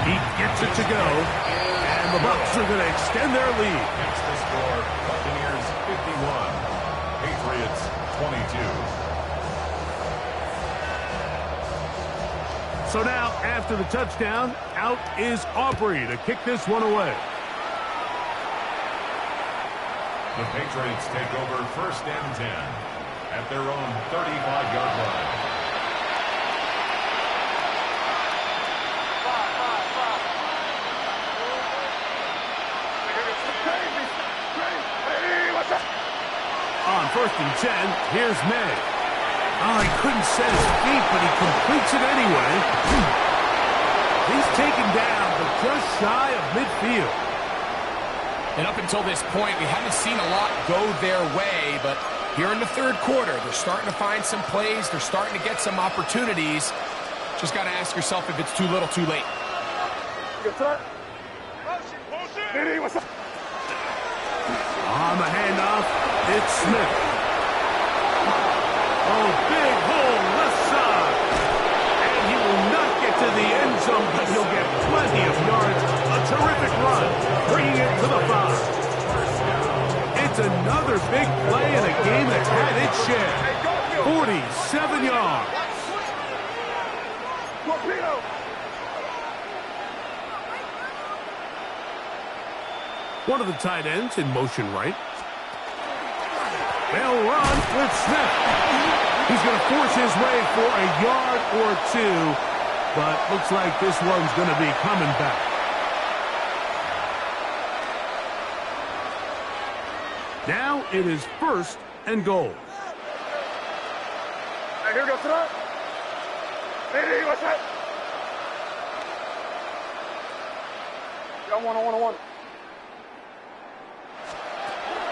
He gets it to go, and the Bucs are going to extend their lead. That's the score. Buccaneers 51, Patriots 22. So now, after the touchdown, out is Aubrey to kick this one away. The Patriots take over first and 10 at their own 35-yard line. On first and 10, here's May. Oh, he couldn't set his feet, but he completes it anyway. He's taken down, but just shy of midfield. And up until this point, we haven't seen a lot go their way, but here in the third quarter, they're starting to find some plays. They're starting to get some opportunities. Just got to ask yourself if it's too little, too late. On the handoff, it's Smith. Oh, big hole left side. And he will not get to the end zone, but he'll get plenty of yards. A terrific run, bringing it to the 5. It's another big play in a game that's had its share. 47 yards. One of the tight ends in motion right. They'll run with Smith. He's going to force his way for a yard or two, but looks like this one's going to be coming back. Now it is 1st and goal. Hey, here we go, tonight. Hey, what's that? One.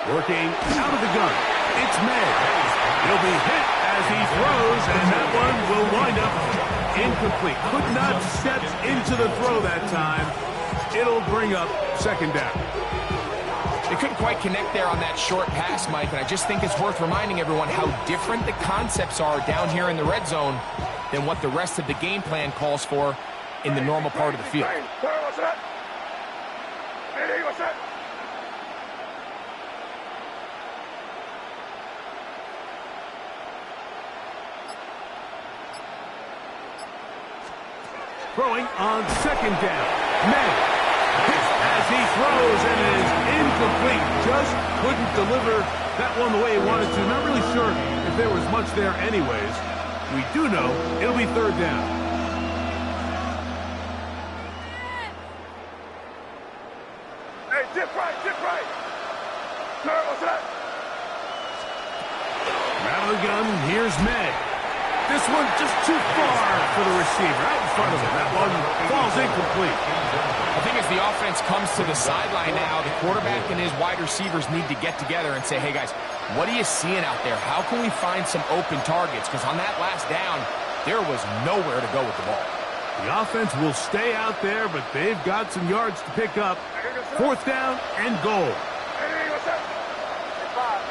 Working out of the gun. It's May. He'll be hit as he throws, and that one will wind up incomplete. Could not step into the throw that time. It'll bring up 2nd down. They couldn't quite connect there on that short pass, Mike, and I just think it's worth reminding everyone how different the concepts are down here in the red zone than what the rest of the game plan calls for in the normal part of the field. What's that? Hey, what's that? Throwing on 2nd down. May hits as he throws, and it is incomplete. Just couldn't deliver that one the way he wanted to. Not really sure if there was much there anyways. We do know it'll be 3rd down. Hey, dip right. What's that? Out of the gun, here's May. This one just too far for the receiver. Out in front of him. That one falls incomplete. I think as the offense comes to the sideline now, the quarterback and his wide receivers need to get together and say, hey, guys, what are you seeing out there? How can we find some open targets? Because on that last down, there was nowhere to go with the ball. The offense will stay out there, but they've got some yards to pick up. 4th down and goal. Hey, what's that? Five.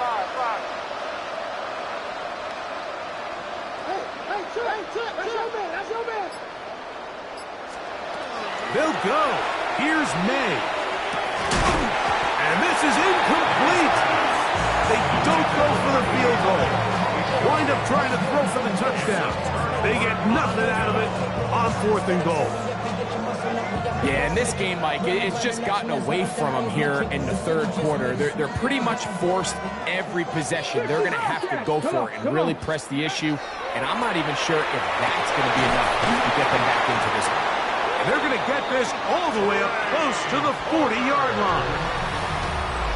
That's your man. They'll go. Here's May. And this is incomplete. They don't go for the field goal. Wind up trying to throw for the touchdown. They get nothing out of it on 4th and goal. Yeah, in this game, Mike, it's just gotten away from them here in the 3rd quarter. They're pretty much forced every possession. They're going to have to go for it and really press the issue. And I'm not even sure if that's going to be enough to get them back into this one. And they're going to get this all the way up close to the 40-yard line.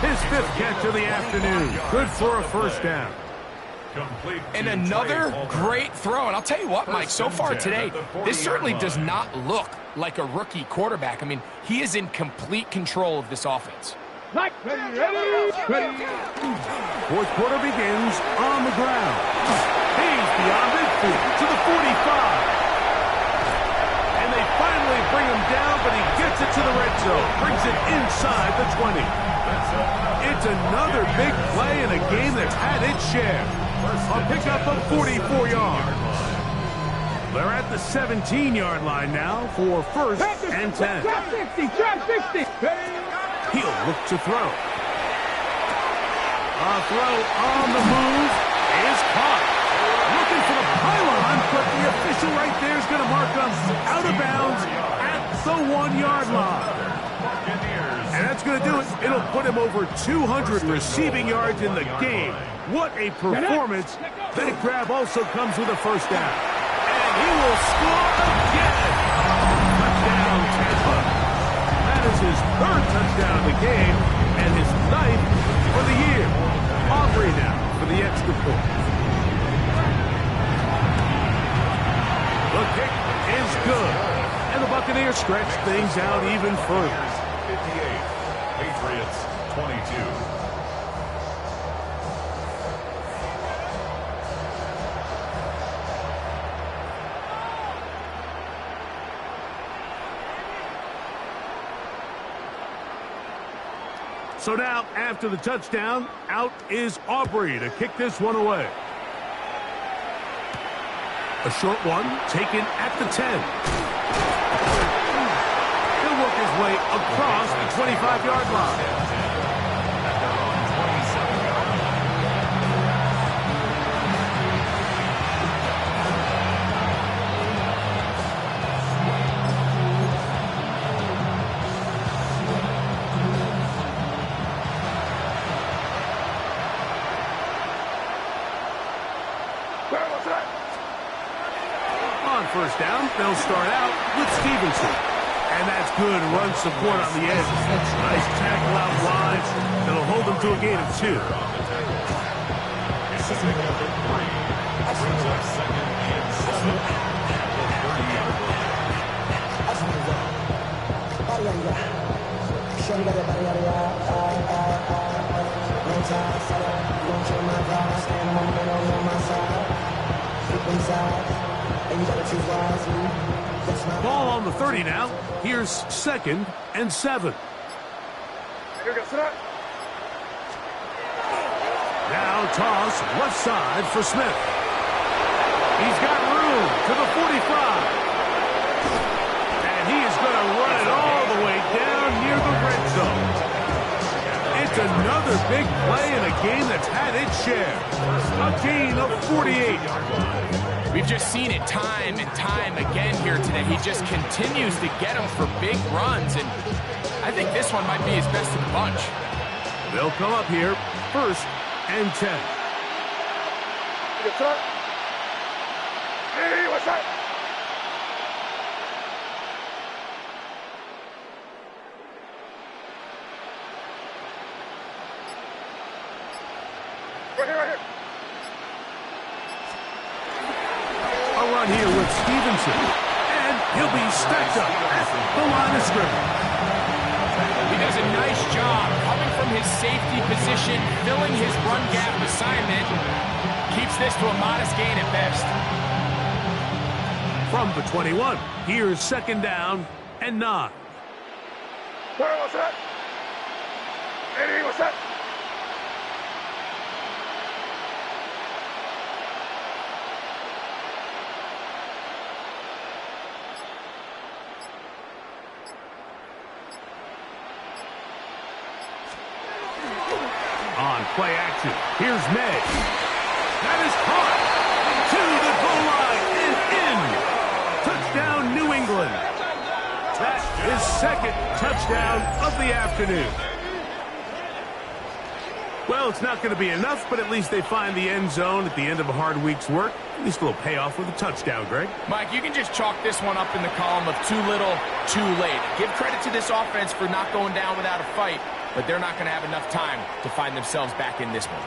His 5th catch of the afternoon. Good for a 1st down. And another great throw. And I'll tell you what, Mike, so far today, this certainly does not look like a rookie quarterback. I mean, he is in complete control of this offense. Ready. 4th quarter begins on the ground. He's beyond midfield to the 45. And they finally bring him down, but he gets it to the red zone. Brings it inside the 20. It's another big play in a game that's had its share. A pickup of 44 yards. They're at the 17-yard line now for 1st and 10. Drop 60. He'll look to throw. A throw on the move is caught. Looking for the pylon, but the official right there is going to mark him out of bounds at the 1-yard line. And that's going to do it. It'll put him over 200 receiving yards in the game. What a performance. That grab also comes with a 1st down. And he will score again. Touchdown, Tampa. That is his 3rd touchdown of the game and his 9th for the year. Aubrey now for the extra point. The kick is good. And the Buccaneers stretch things out even further. 58, Patriots 22. So now, after the touchdown, out is Aubrey to kick this one away. A short one taken at the 10. He'll work his way across the 25-yard line. first down. They'll start out with Stevenson. And that's good run support on the edge. Nice tackle out wide. That'll hold them to a gain of 2. Ball on the 30 now. Here's 2nd and 7. Now toss left side for Smith. He's got room to the 45. And he is going to run it all the way down near the red zone. It's another big play in a game that's had its share. A gain of 48. We've just seen it time and time again here today. He just continues to get them for big runs, and I think this one might be his best of the bunch. They'll come up here, 1st and 10. Hey, what's that? Right here. A run here with Stevenson, and he'll be stacked up at the line of scrimmage. He does a nice job coming from his safety position, filling his run gap assignment. Keeps this to a modest gain at best. From the 21, here's 2nd down and 9. What's that? Hey, what's that? On play action, here's May. That is caught to the goal line and in. Touchdown, New England. That is 2nd touchdown of the afternoon. Well, it's not going to be enough, but at least they find the end zone at the end of a hard week's work. At least a little payoff with a touchdown, Greg. Mike, you can just chalk this one up in the column of too little, too late. Give credit to this offense for not going down without a fight, but they're not going to have enough time to find themselves back in this one.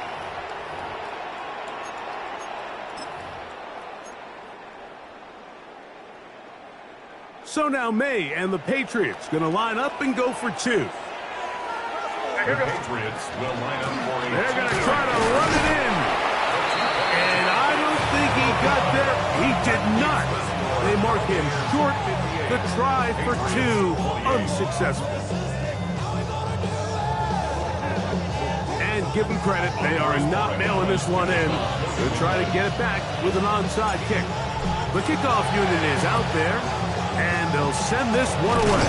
So now May and the Patriots going to line up and go for 2. The Patriots will line up for a They're going to try to run it in. And I don't think he got there. He did not. They mark him short. The try for 2 unsuccessful. And give them credit, they are not mailing this one in. They'll try to get it back with an onside kick. The kickoff unit is out there, and they'll send this one away.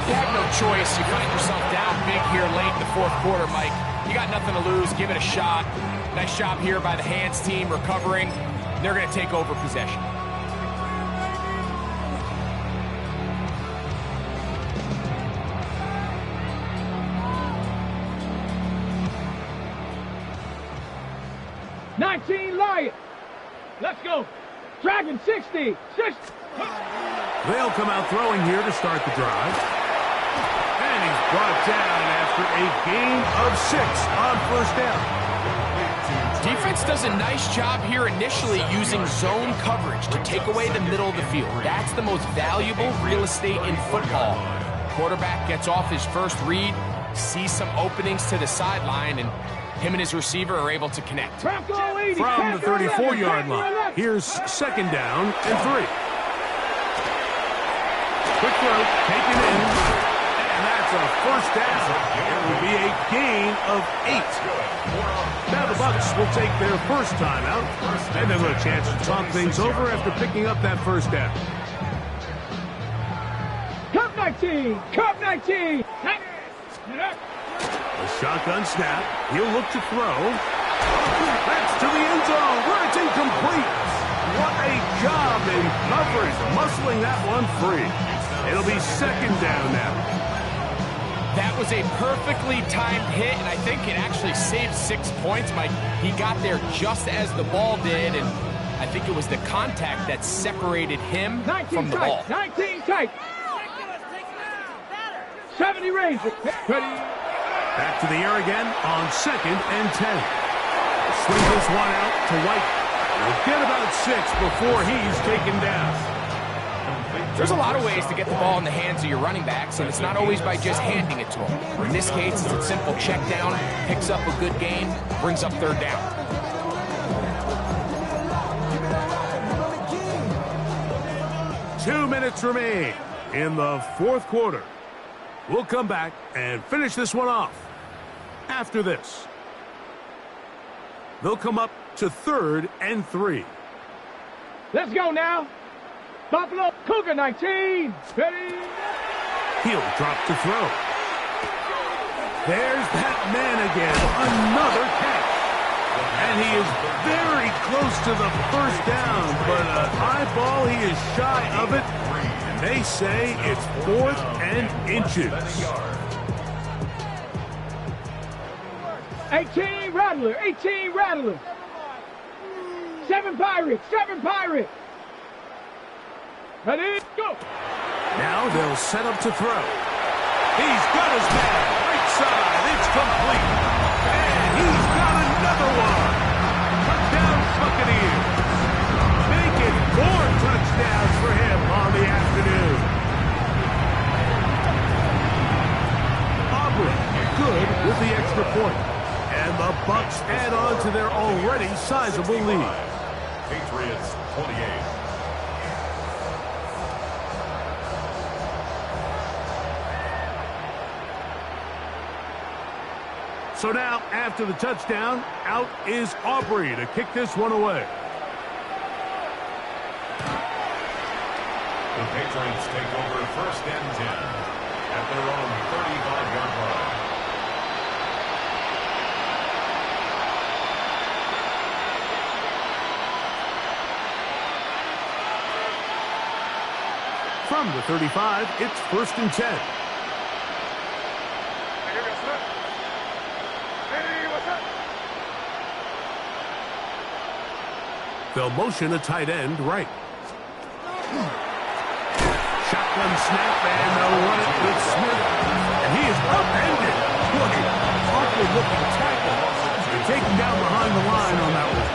You have no choice. You find yourself down big here late in the 4th quarter, Mike. You got nothing to lose. Give it a shot. Nice job here by the hands team recovering. They're going to take over possession. Lions. Let's go. Dragon 60. 60. They'll come out throwing here to start the drive. And he's brought down after a gain of 6 on 1st down. Defense does a nice job here initially using zone coverage to take away the middle of the field. That's the most valuable real estate in football. Quarterback gets off his first read, sees some openings to the sideline, and him and his receiver are able to connect. From the 34-yard line, here's 2nd down and 3. Quick throw, taken in, and that's a 1st down. It will be a gain of 8. Now the Bucs will take their first timeout, and they'll have a chance to talk things over after picking up that 1st down. Cup 19! Cup 19! A shotgun snap. He'll look to throw. That's to the end zone where it's incomplete. What a job in coverage, muscling that one free. It'll be 2nd down now. That was a perfectly timed hit, and I think it actually saved 6 points, Mike. He got there just as the ball did, and I think it was the contact that separated him from the ball. 19 tight. 70 range. Ready. Back to the air again on 2nd and 10. Swing this one out to White. He'll get about 6 before he's taken down. There's a lot of ways to get the ball in the hands of your running backs, and it's not always by just handing it to them. In this case, it's a simple check down, picks up a good gain, brings up 3rd down. Two minutes remain in the 4th quarter. We'll come back and finish this one off. After this, they'll come up to 3rd and 3. Let's go now. Buffalo Cougar 19. Ready. He'll drop to throw. There's that man again. Another catch. And he is very close to the 1st down, but an high ball, he is shy of it. And they say it's 4th and inches. 18 Rattler. 18 Rattler. 7 Pirates. 7 Pirates. Ready, go! Now they'll set up to throw. He's got his man. Right side. It's complete. And he's got another one. Touchdown Buccaneers. Make it 4 touchdowns for him on the afternoon. Aubrey good with the extra point. And the Bucs add on to their already sizable lead. Patriots 28. So now, after the touchdown, out is Aubrey to kick this one away. The Patriots take over 1st and 10 at their own 35-yard line. From the 35, it's 1st and 10. They'll motion a tight end right. Shotgun snap, and they'll run it with Smith. And he is upended. Good, awkward-looking tackle. They're taken down behind the line on that one.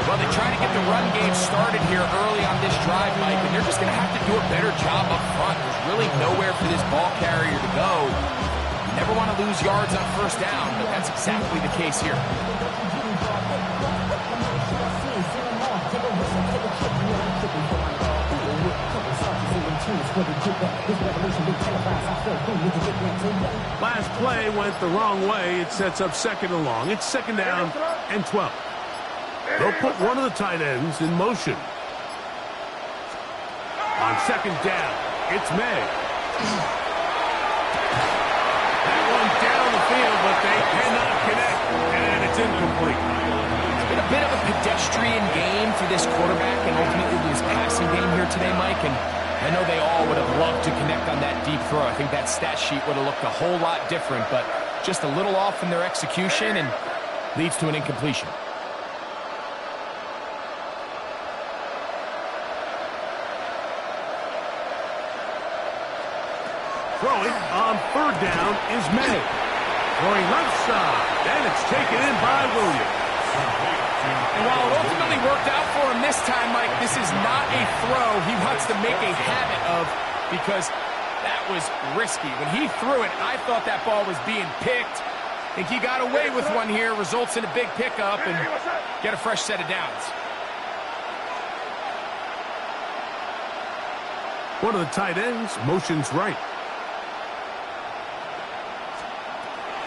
Well, they try to get the run game started here early on this drive, Mike, and they're just going to have to do a better job up front. There's really nowhere for this ball carrier to go. You never want to lose yards on 1st down, but that's exactly the case here. Last play went the wrong way. It sets up 2nd and long. It's 2nd down and 12. They'll put one of the tight ends in motion. On 2nd down, it's May. That one down the field, but they cannot connect, and it's incomplete. It's been a bit of a pedestrian game for this quarterback and ultimately this passing game here today, Mike, and I know they all would have loved to connect on that deep throw. I think that stat sheet would have looked a whole lot different, but just a little off in their execution and leads to an incompletion. Throwing on 3rd down is May. Throwing left side, and it's taken in by Williams. And while it ultimately worked out for him this time, Mike, this is not a throw he wants to make a habit of because that was risky. When he threw it, I thought that ball was being picked. I think he got away with one here, results in a big pickup, and get a fresh set of downs. One of the tight ends motions right.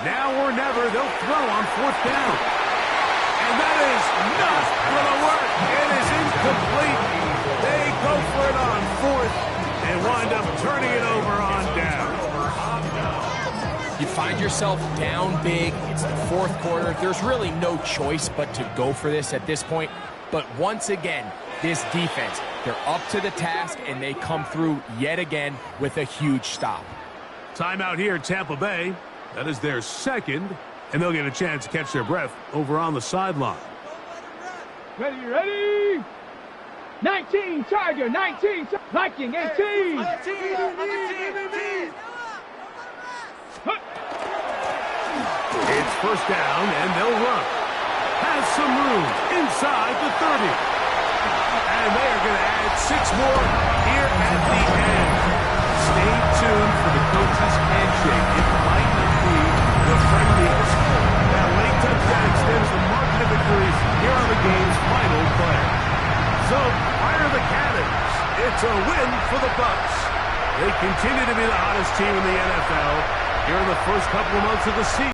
Now or never, they'll throw on 4th down. And that is not going to work. It is incomplete. They go for it on 4th and wind up turning it over on down. You find yourself down big. It's the 4th quarter. There's really no choice but to go for this at this point. But once again, this defense, they're up to the task, and they come through yet again with a huge stop. Timeout here, Tampa Bay. That is their 2nd, and they'll get a chance to catch their breath over on the sideline. Ready. 19 Tiger, 19 Viking, 18. It's first down, and they'll run. Has some room inside the 30. And they are going to add 6 more here at the end. Stay tuned for the coach's handshake. It might not be the friendliest. That late touchdown extends the margin of victory here on the game's final play. So, fire the cannons. It's a win for the Bucs. They continue to be the hottest team in the NFL here in the first couple of months of the season.